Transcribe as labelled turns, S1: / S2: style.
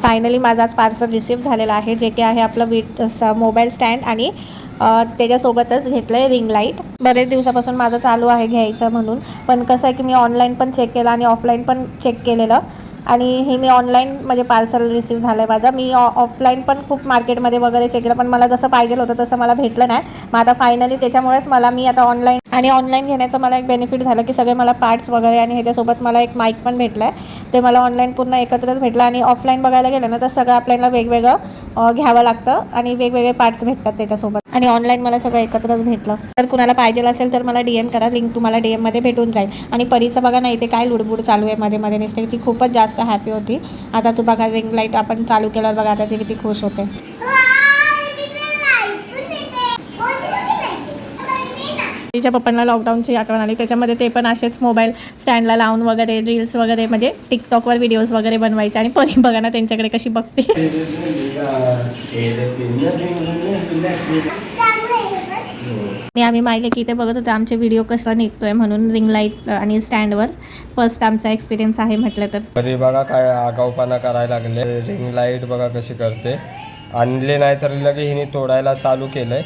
S1: Finally माझा आज parcel receive झालेला आहे, जे की आहे आपलं मोबाईल स्टँड आणि त्याच्यासोबतच घेतलं आहे रिंग लाईट. बरेच दिवसापासून माझं चालू आहे घ्यायचं म्हणून, पण कसं आहे की मी ऑनलाईन पण चेक केलं आणि ऑफलाईन पण चेक केलेलं, आणि हे मी ऑनलाईन म्हणजे पार्सल रिसीव्ह झालं आहे माझं. मी ऑफलाईन पण खूप मार्केटमध्ये वगैरे चेक केलं, पण मला जसं पाहिजे होतं तसं मला भेटलं नाही. मग आता फायनली त्याच्यामुळेच मी आता ऑनलाईन घेण्याचं मला एक बेनिफिट झालं की सगळे मला पार्ट्स वगैरे आणि ह्याच्यासोबत मला एक माईक पण भेटलं आहे. ते मला ऑनलाईन पूर्ण एकत्रच भेटलं, आणि ऑफलाईन बघायला गेलं ना तर सगळं आपल्याला वेगवेगळं घ्यावं लागतं आणि वेगवेगळे पार्ट्स भेटतात त्याच्यासोबत. आणि ऑनलाईन मला सगळं एकत्रच भेटलं. तर कुणाला पाहिजे असेल तर मला DM करा, लिंक तुम्हाला DM मध्ये भेटून जाईल. आणि परीचं बघा ना, इथे काय लुडबुड चालू आहे मध्ये मध्ये नसते, ती खूपच जास्त हॅपी होती. आता तू बघा रिंग लाईट आपण चालू केल्यावर बघा आता ती किती खुश होते. तिच्या पप्पांना लॉकडाऊनची आठवण आली, त्याच्यामध्ये ते पण असेच मोबाईल स्टँडला लावून वगैरे रील्स वगैरे म्हणजे टिकटॉकवर व्हिडिओज वगैरे बनवायचे. आणि परी बघा ना त्यांच्याकडे कशी बघते. आणि आम्ही माहिले की इथे बघत होते आमचे व्हिडिओ कसा निघतोय म्हणून रिंग लाईट आणि स्टँडवर. फर्स्ट आमचा एक्सपिरियन्स आहे म्हटलं तर.
S2: तरी बघा काय आगाऊपणा करायला लागले. रिंग लाईट बघा कशी करते. आणले नाही तर लगे हिने तोडायला चालू केलंय.